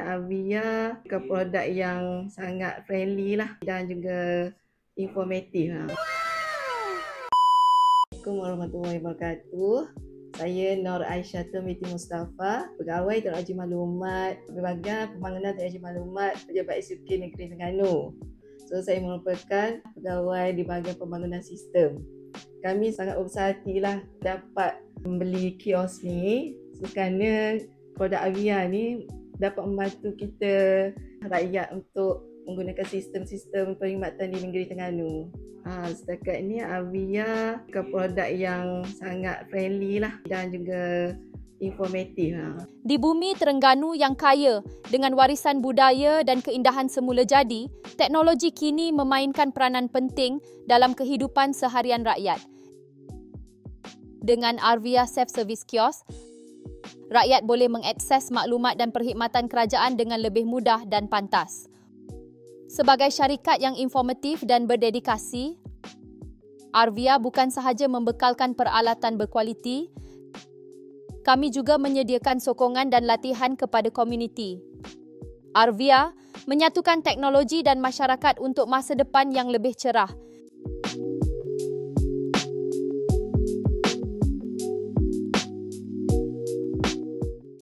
Avia ke produk yang sangat friendly lah dan juga informatif lah. Assalamualaikum warahmatullahi wabarakatuh. Saya Nur Aisyah binti Mustafa, pegawai Teknologi Maklumat, Bahagian Pembangunan Teknologi Maklumat, Pejabat Eksekutif Negeri Terengganu. Saya merupakan pegawai di bahagian pembangunan sistem. Kami sangat berbesar hatilah dapat membeli kios ni kerana produk Avia ni dapat membantu kita rakyat untuk menggunakan sistem-sistem perkhidmatan di negeri Terengganu. Setakat ni Avia ke produk yang sangat friendly lah dan juga informatif lah. Di bumi Terengganu yang kaya dengan warisan budaya dan keindahan semula jadi, teknologi kini memainkan peranan penting dalam kehidupan seharian rakyat. Dengan Avia Self-Service Kiosk, rakyat boleh mengakses maklumat dan perkhidmatan kerajaan dengan lebih mudah dan pantas. Sebagai syarikat yang informatif dan berdedikasi, Avia bukan sahaja membekalkan peralatan berkualiti, kami juga menyediakan sokongan dan latihan kepada komuniti. Avia menyatukan teknologi dan masyarakat untuk masa depan yang lebih cerah